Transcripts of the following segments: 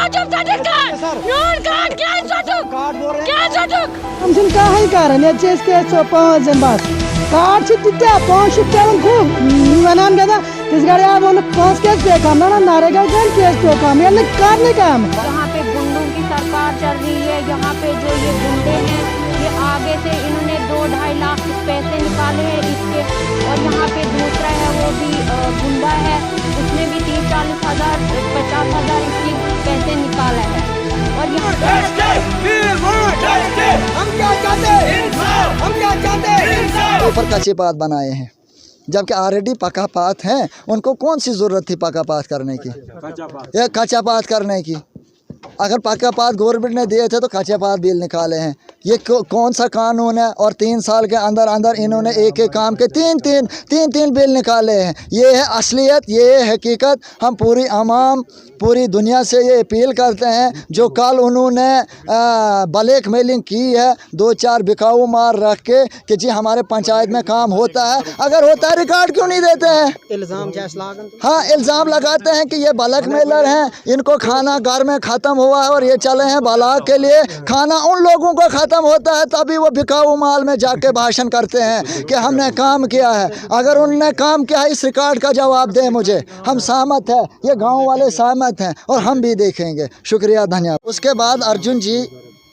हम कहीं कर 5 दिन बस कार्ड तीत्या 5 पेवन खूब वनान गदा तिस गाड़ी आ बोल 5 केस पे काम ना नारेगा केस पे काम ये करने काम। यहाँ पे गुंडों की सरकार चल रही है। यहाँ पे जो ये गुंडे हैं ये आगे से इन्होंने 2-2.5 लाख पैसे निकाले हैं इसके, और यहाँ पे दूसरा है वो भी गुंडा है, उसने भी 30-40 हज़ार 50 हज़ार इसकी पैसे निकाला है। और यहाँ ऊपर कच्चे पात बनाए हैं जबकि ऑलरेडी पका पात हैं। उनको कौन सी ज़रूरत थी पका पात करने की, या कच्चा पात करने की? अगर पक्का पात गवर्नमेंट ने दिए थे तो कच्चे पात बिल निकाले हैं। ये कौन सा कानून है? और 3 साल के अंदर अंदर इन्होंने एक एक काम के तीन बिल निकाले हैं। ये है असलियत, ये है हकीकत। हम पूरी आवाम पूरी दुनिया से ये अपील करते हैं, जो कल उन्होंने ब्लैक मेलिंग की है 2-4 बिकाऊ मार रख के कि जी हमारे पंचायत में काम होता है, अगर होता है रिकॉर्ड क्यों नहीं देते हैं? हाँ, इल्ज़ाम लगाते हैं कि ये ब्लैक मेलर हैं, इनको खाना घर में ख़त्म हुआ है और ये चले हैं बला के लिए। खाना उन लोगों को ख़त्म होता है तभी वो बिकाऊ माल में जाके भाषण करते हैं कि हमने काम किया है। अगर उनने काम किया है इस रिकॉर्ड का जवाब दें मुझे। हम सहमत हैं, ये गांव वाले सहमत हैं और हम भी देखेंगे। शुक्रिया, धन्यवाद। उसके बाद अर्जुन जी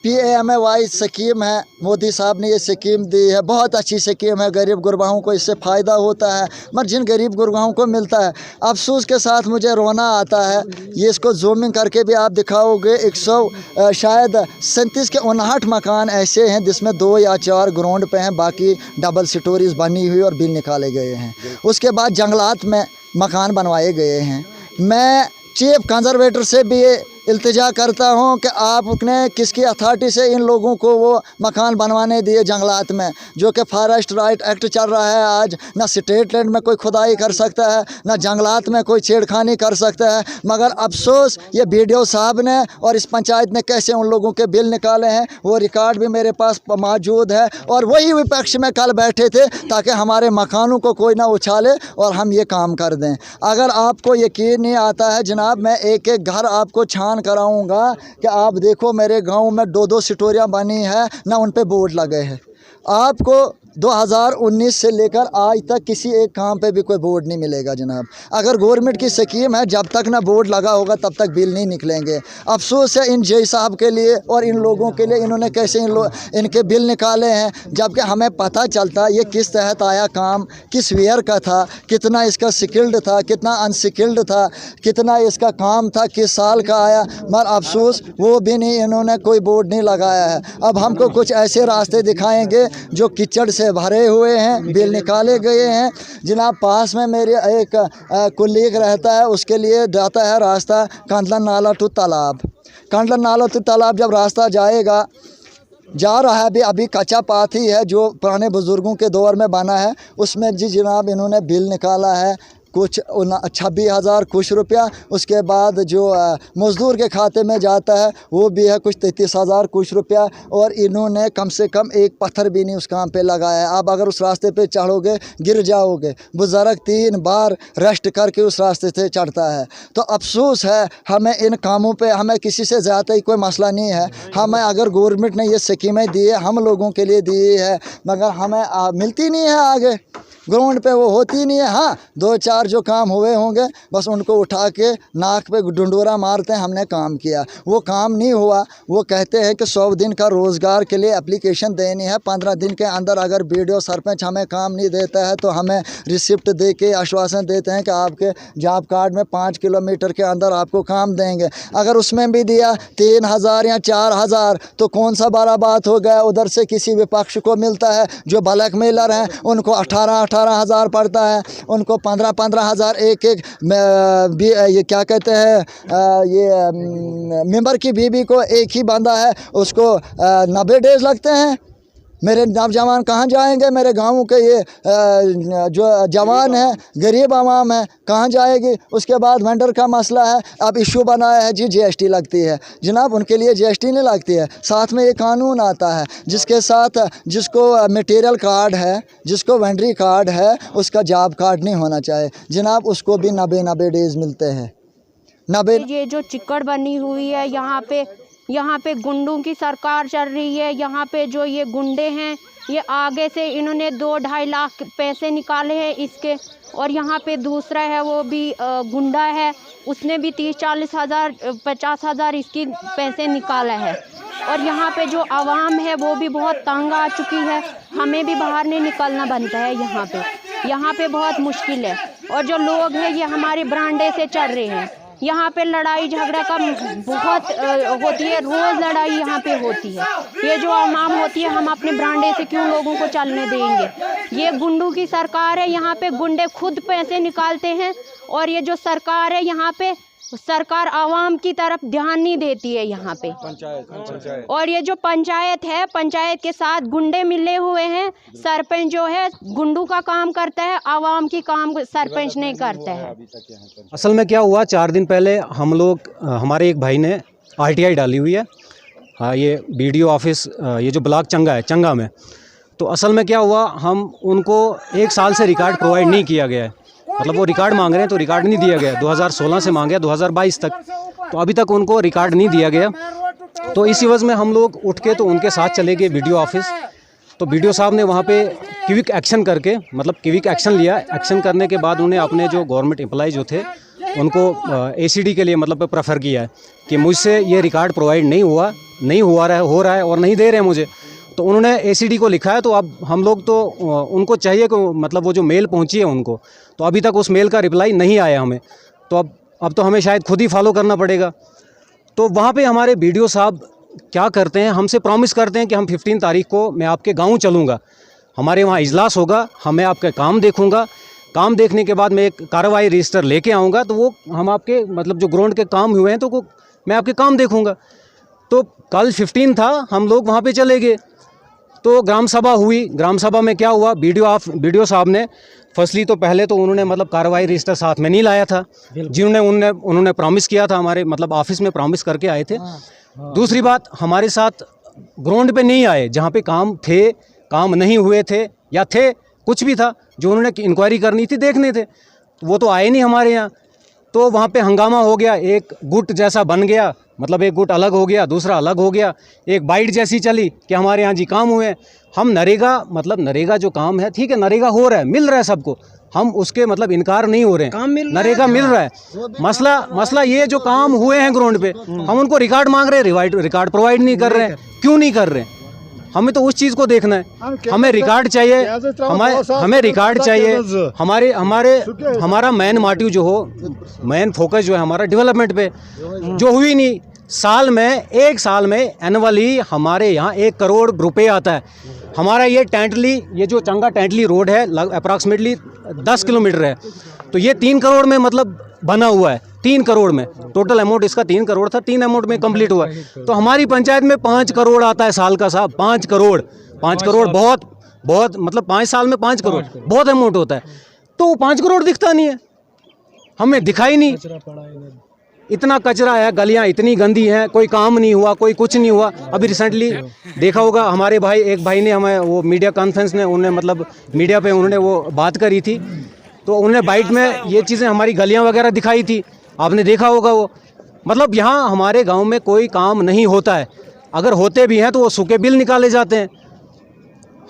PMAY स्कीम है, मोदी साहब ने ये स्कीम दी है, बहुत अच्छी स्कीम है। गरीब गुरबाओं को इससे फ़ायदा होता है, मगर जिन गरीब गुरबाओं को मिलता है, अफसोस के साथ मुझे रोना आता है। ये इसको जूमिंग करके भी आप दिखाओगे 100 शायद 37 के 59 मकान ऐसे हैं जिसमें 2 या 4 ग्राउंड पे हैं, बाकी डबल स्टोरीज बनी हुई और बिल निकाले गए हैं। उसके बाद जंगलात में मकान बनवाए गए हैं। मैं चीफ कंजर्वेटर से भी इल्तिजा करता हूं कि आपने किसकी अथॉरिटी से इन लोगों को वो मकान बनवाने दिए जंगलात में, जो कि फॉरेस्ट राइट एक्ट चल रहा है आज। ना स्टेट लैंड में कोई खुदाई कर सकता है, ना जंगलात में कोई छेड़खानी कर सकता है। मगर अफसोस ये BDO साहब ने और इस पंचायत ने कैसे उन लोगों के बिल निकाले हैं, वो रिकॉर्ड भी मेरे पास मौजूद है। और वही विपक्ष में कल बैठे थे ताकि हमारे मकानों को कोई ना उछाले और हम ये काम कर दें। अगर आपको यकीन नहीं आता है जनाब, मैं एक एक घर आपको कराऊंगा कि आप देखो मेरे गांव में 2-2 स्टोरियां बनी है, ना उन पे बोर्ड लगे हैं। आपको 2019 से लेकर आज तक किसी एक काम पे भी कोई बोर्ड नहीं मिलेगा जनाब। अगर गवर्नमेंट की स्कीम है, जब तक ना बोर्ड लगा होगा तब तक बिल नहीं निकलेंगे। अफसोस है इन जय साहब के लिए और इन लोगों के लिए, इन्होंने कैसे इनके बिल निकाले हैं, जबकि हमें पता चलता ये किस तहत आया काम, किस वेयर का था, कितना इसका स्किल्ड था, कितना अनस्किल्ड था, कितना इसका काम था, किस साल का आया। मगर अफसोस वो भी नहीं, इन्होंने कोई बोर्ड नहीं लगाया है। अब हमको कुछ ऐसे रास्ते दिखाएंगे जो कीचड़ से भरे हुए हैं, बिल निकाले गए हैं। जनाब पास में मेरे एक कुलीग रहता है, उसके लिए जाता है रास्ता कंडला नाला टू तालाब। कंडला नाला टू तालाब जब रास्ता जाएगा जा रहा है, अभी कच्चा पात ही है जो पुराने बुज़ुर्गों के दौर में बना है। उसमें जी जनाब इन्होंने बिल निकाला है कुछ 26,000 कुछ रुपया। उसके बाद जो मज़दूर के खाते में जाता है वो भी है कुछ 33,000 कुछ रुपया। और इन्होंने कम से कम एक पत्थर भी नहीं उस काम पे लगाया है। आप अगर उस रास्ते पे चढ़ोगे गिर जाओगे। बुज़ुर्ग 3 बार रेस्ट करके उस रास्ते से चढ़ता है। तो अफसोस है, हमें इन कामों पे हमें किसी से ज़्यादा ही कोई मसला नहीं है। हमें अगर गवर्नमेंट ने ये स्कीमें दी है, हम लोगों के लिए दी है, मगर हमें मिलती नहीं है आगे ग्राउंड पे, वो होती नहीं है। हाँ, 2-4 जो काम हुए होंगे बस उनको उठा के नाक पे डंडोरा मारते हैं हमने काम किया, वो काम नहीं हुआ। वो कहते हैं कि 100 दिन का रोज़गार के लिए एप्लीकेशन देनी है, 15 दिन के अंदर अगर BDO सरपंच हमें काम नहीं देता है तो हमें रिसिप्ट दे के आश्वासन देते हैं कि आपके जॉब कार्ड में 5 किलोमीटर के अंदर आपको काम देंगे। अगर उसमें भी दिया 3,000 या 4,000 तो कौन सा बड़ा बात हो गया। उधर से किसी विपक्ष को मिलता है जो ब्लैक मेलर हैं, उनको 18,000 पड़ता है, उनको 15,000 एक ये क्या कहते हैं, ये मेंबर की बीवी को एक ही बंदा है, उसको 90 डेज लगते हैं। मेरे नौजवान कहाँ जाएंगे? मेरे गाँव के ये जो जवान हैं, गरीब आवाम है, कहाँ जाएगी? उसके बाद वेंडर का मसला है। अब इशू बनाया है जी GST लगती है। जनाब उनके लिए GST नहीं लगती है। साथ में ये कानून आता है जिसके साथ जिसको मटेरियल कार्ड है, जिसको वेंडरी कार्ड है, उसका जॉब कार्ड नहीं होना चाहिए। जनाब उसको भी 90 डेज़ मिलते हैं। नबे ये जो चिक्कड़ बनी हुई है यहाँ पे गुंडों की सरकार चल रही है। यहाँ पे जो ये गुंडे हैं ये आगे से इन्होंने 2-2.5 लाख पैसे निकाले हैं इसके, और यहाँ पे दूसरा है वो भी गुंडा है, उसने भी 30-40 हज़ार 50 हज़ार इसकी पैसे निकाला है। और यहाँ पे जो आवाम है वो भी बहुत तंग आ चुकी है, हमें भी बाहर नहीं निकलना बनता है यहाँ पे बहुत मुश्किल है। और जो लोग हैं ये हमारे बरांडे से चढ़ रहे हैं। यहाँ पे लड़ाई झगड़ा का बहुत होती है, रोज़ लड़ाई यहाँ पे होती है। ये जो आवाम होती है, हम अपने बरांडे से क्यों लोगों को चलने देंगे। ये गुंडों की सरकार है, यहाँ पे गुंडे खुद पैसे निकालते हैं, और ये जो सरकार है यहाँ पे सरकार आवाम की तरफ ध्यान नहीं देती है यहाँ पे। पंचायत और ये जो पंचायत है, पंचायत के साथ गुंडे मिले हुए हैं। सरपंच जो है गुंडू का काम करता है, आवाम की काम सरपंच नहीं करता है। असल में क्या हुआ, 4 दिन पहले हम लोग हमारे एक भाई ने RTI डाली हुई है, ये BDO ऑफिस, ये जो ब्लॉक चंगा है, चंगा में। तो असल में क्या हुआ, हम उनको 1 साल से रिकॉर्ड प्रोवाइड नहीं किया गया है। मतलब वो रिकॉर्ड मांग रहे हैं तो रिकॉर्ड नहीं दिया गया। 2016 से मांगे 2022 तक, तो अभी तक उनको रिकॉर्ड नहीं दिया गया। तो इसी वजह में हम लोग उठ के तो उनके साथ चले गए BDO ऑफिस। तो BDO साहब ने वहाँ पे क्विक एक्शन करके, मतलब क्विक एक्शन लिया। एक्शन करने के बाद उन्हें अपने जो गवर्नमेंट एम्प्लॉय जो थे उनको ACD के लिए मतलब प्रेफर किया है कि मुझसे ये रिकॉर्ड प्रोवाइड नहीं हो रहा है और नहीं दे रहे हैं मुझे। तो उन्होंने ACD को लिखा है। तो अब हम लोग तो उनको चाहिए कि मतलब वो जो मेल पहुंची है उनको, तो अभी तक उस मेल का रिप्लाई नहीं आया हमें। तो अब तो हमें शायद खुद ही फॉलो करना पड़ेगा। तो वहाँ पे हमारे BDO साहब क्या करते हैं, हमसे प्रॉमिस करते हैं कि हम 15 तारीख को मैं आपके गांव चलूँगा, हमारे वहाँ इजलास होगा, हमें आपका काम देखूँगा, काम देखने के बाद मैं एक कार्रवाई रजिस्टर लेके आऊँगा। तो वो हम आपके मतलब जो ग्राउंड के काम हुए हैं तो मैं आपके काम देखूँगा। तो कल 15 था, हम लोग वहाँ पर चले गए। तो ग्राम सभा हुई। ग्राम सभा में क्या हुआ, BDO साहब ने फर्स्टली तो पहले तो उन्होंने मतलब कार्रवाई रजिस्टर साथ में नहीं लाया था, जिन्होंने उन्होंने प्रॉमिस किया था, हमारे मतलब ऑफिस में प्रॉमिस करके आए थे। दूसरी बात, हमारे साथ ग्राउंड पे नहीं आए, जहाँ पे काम थे, काम नहीं हुए थे या थे कुछ भी था जो उन्होंने इंक्वायरी करनी थी, देखने थे, वो तो आए नहीं हमारे यहाँ। तो वहाँ पे हंगामा हो गया, एक गुट जैसा बन गया, मतलब एक गुट अलग हो गया, दूसरा अलग हो गया, एक बाइट जैसी चली कि हमारे यहाँ जी काम हुए। हम नरेगा जो काम है, ठीक है, नरेगा हो रहा है, मिल रहा है सबको, हम उसके मतलब इनकार नहीं हो रहे हैं, नरेगा मिल रहा है। मसला ये जो काम हुए हैं ग्राउंड पे, हम उनको रिकॉर्ड मांग रहे हैं, रिकॉर्ड प्रोवाइड नहीं कर रहे हैं। क्यों नहीं कर रहे हैं? हमें तो उस चीज़ को देखना है, हमें रिकॉर्ड चाहिए, हमें रिकॉर्ड चाहिए। हमारा मेन मोटिव जो हो, मेन फोकस जो है हमारा डेवलपमेंट पे, जो हुई नहीं। एक साल में एनुअली हमारे यहाँ 1 करोड़ रुपए आता है। हमारा ये जो चंगा टेंटली रोड है अप्रॉक्सीमेटली 10 किलोमीटर है, तो ये 3 करोड़ में मतलब बना हुआ है। 3 करोड़ में टोटल अमाउंट इसका 3 करोड़ था, 3 अमाउंट में कंप्लीट हुआ है। तो हमारी पंचायत में 5 करोड़ आता है साल का साहब, 5 करोड़ बहुत मतलब 5 साल में 5 करोड़ बहुत अमाउंट होता है। तो 5 करोड़ दिखता नहीं है, हमें दिखाई नहीं। इतना कचरा है, गलियां इतनी गंदी हैं, कोई काम नहीं हुआ, कोई कुछ नहीं हुआ। अभी रिसेंटली देखा होगा, हमारे एक भाई ने हमें वो मीडिया कॉन्फ्रेंस में उन्होंने मतलब मीडिया पे उन्होंने वो बात करी थी, तो उन्होंने बाइट में ये चीज़ें हमारी गलियां वगैरह दिखाई थी, आपने देखा होगा वो। मतलब यहाँ हमारे गांव में कोई काम नहीं होता है, अगर होते भी हैं तो वो सूखे बिल निकाले जाते हैं।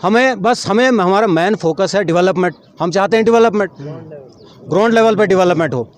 हमें हमारा मेन फोकस है डेवलपमेंट, हम चाहते हैं डेवलपमेंट, ग्राउंड लेवल पे डेवलपमेंट हो।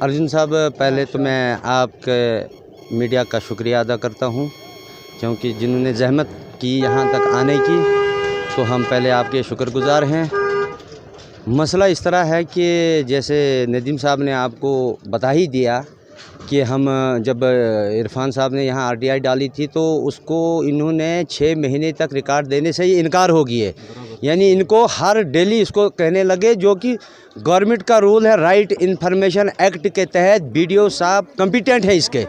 अर्जुन साहब, पहले तो मैं आपके मीडिया का शुक्रिया अदा करता हूं, क्योंकि जिन्होंने जहमत की यहाँ तक आने की, तो हम पहले आपके शुक्रगुजार हैं। मसला इस तरह है कि जैसे नदीम साहब ने आपको बता ही दिया कि हम जब इरफान साहब ने यहाँ आरटीआई डाली थी तो उसको इन्होंने 6 महीने तक रिकॉर्ड देने से ही इनकार हो गया। यानी इनको हर डेली इसको कहने लगे, जो कि गवर्नमेंट का रूल है, राइट इन्फॉर्मेशन एक्ट के तहत बीडीओ साहब कम्पिटेंट है इसके।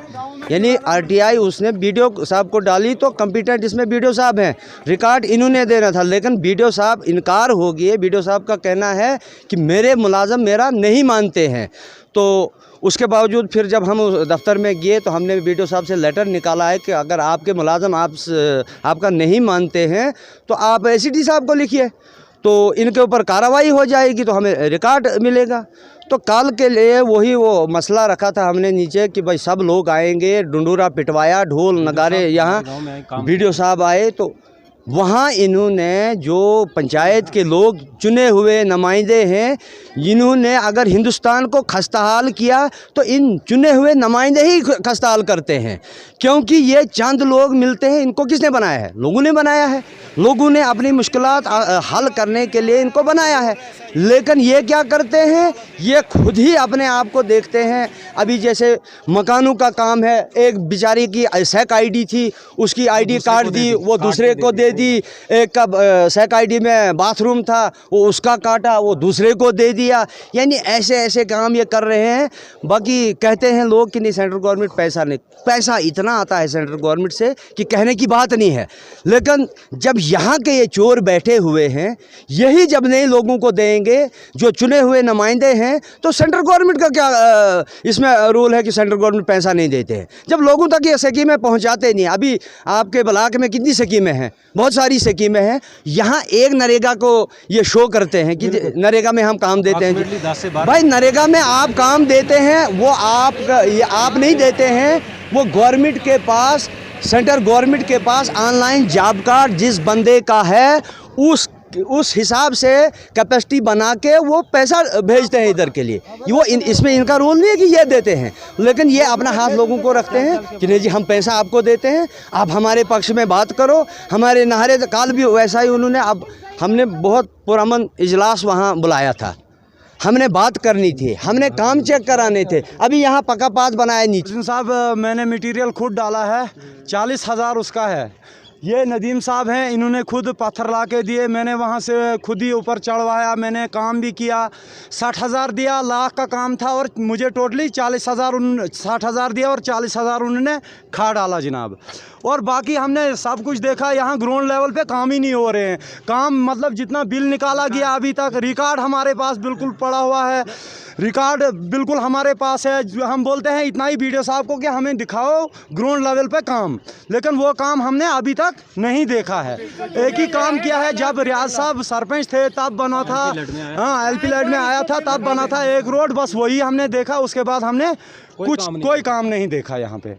यानी आरटीआई उसने बीडीओ साहब को डाली तो कम्पिटेंट इसमें बीडीओ साहब हैं, रिकॉर्ड इन्होंने देना था, लेकिन बीडीओ साहब इनकार हो गए। बीडीओ साहब का कहना है कि मेरे मुलाजम मेरा नहीं मानते हैं। तो उसके बावजूद फिर जब हम दफ्तर में गए तो हमने बीडीओ साहब से लेटर निकाला है कि अगर आपके मुलाजम आपका नहीं मानते हैं तो आप एसीडी साहब को लिखिए, तो इनके ऊपर कार्रवाई हो जाएगी, तो हमें रिकॉर्ड मिलेगा। तो कल के लिए वो मसला रखा था हमने नीचे कि भाई सब लोग आएंगे, डंडूरा पिटवाया, ढोल नगारे, यहाँ बीडीओ साहब आए तो वहाँ इन्होंने जो पंचायत के लोग चुने हुए नुमाइंदे हैं, इन्होंने अगर हिंदुस्तान को खस्ताहाल किया तो इन चुने हुए नुमाइंदे ही खस्ताहाल करते हैं, क्योंकि ये चंद लोग मिलते हैं। इनको किसने बनाया है? लोगों ने बनाया है। लोगों ने अपनी मुश्किलात हल करने के लिए इनको बनाया है, लेकिन ये क्या करते हैं, ये खुद ही अपने आप को देखते हैं। अभी जैसे मकानों का काम है, एक बेचारी की सेक आईडी थी, उसकी आईडी कार्ड दी, वो दूसरे को दे दी। एक का सेक आईडी में बाथरूम था, वो उसका काटा, वो दूसरे को दे दिया। यानी ऐसे ऐसे काम ये कर रहे हैं। बाकी कहते हैं लोग कि नहीं सेंट्रल गवर्नमेंट पैसा इतना आता है सेंट्रल गवर्नमेंट से कि कहने की बात नहीं है। लेकिन जब यहाँ के ये चोर बैठे हुए हैं, यही जब नए लोगों को देंगे जो चुने हुए नुमाइंदे हैं, तो सेंट्रल गवर्नमेंट का क्या इसमें रूल है कि सेंट्रल गवर्नमेंट पैसा नहीं देते हैं, जब लोगों तक ये स्कीमें पहुँचाते नहीं। अभी आपके ब्लॉक में कितनी स्कीमें हैं? बहुत सारी स्कीमें हैं। यहाँ एक नरेगा को ये शो करते हैं कि नरेगा में हम काम देते हैं। भाई नरेगा में आप काम देते हैं, वो आप नहीं देते हैं, वो गवर्नमेंट के पास, सेंट्रल गवर्नमेंट के पास ऑनलाइन जॉब कार्ड जिस बंदे का है उस हिसाब से कैपेसिटी बना के वो पैसा भेजते हैं इधर के लिए। वो इसमें इनका रोल नहीं है कि ये देते हैं, लेकिन ये अपना हाथ लोगों को रखते हैं कि नहीं जी हम पैसा आपको देते हैं, आप हमारे पक्ष में बात करो। हमारे नहरे काल भी वैसा ही उन्होंने, अब हमने बहुत पुरअमन इजलास वहाँ बुलाया था, हमने बात करनी थी, हमने काम चेक कराने थे। अभी यहाँ पक्का पाथ बनाया नीचे। साहब मैंने मटेरियल खुद डाला है, 40,000 उसका है। ये नदीम साहब हैं, इन्होंने खुद पत्थर ला के दिए, मैंने वहाँ से खुद ही ऊपर चढ़वाया, मैंने काम भी किया। 60,000 दिया, लाख का काम था, और मुझे टोटली 60,000 दिया और 40,000 उन्होंने खा डाला जनाब। और बाकी हमने सब कुछ देखा, यहाँ ग्राउंड लेवल पे काम ही नहीं हो रहे हैं। काम मतलब जितना बिल निकाला गया अभी तक, रिकॉर्ड हमारे पास बिल्कुल पड़ा हुआ है, रिकॉर्ड बिल्कुल हमारे पास है। जो हम बोलते हैं इतना ही बीडीओ साहब को कि हमें दिखाओ ग्राउंड लेवल पे काम, लेकिन वो काम हमने अभी तक नहीं देखा है। एक ही काम किया है, जब रियाज साहब सरपंच थे तब बना था, हाँ एलपी लाइट में आया था तब बना था एक रोड, बस वही हमने देखा। उसके बाद हमने कोई काम नहीं देखा यहाँ पे।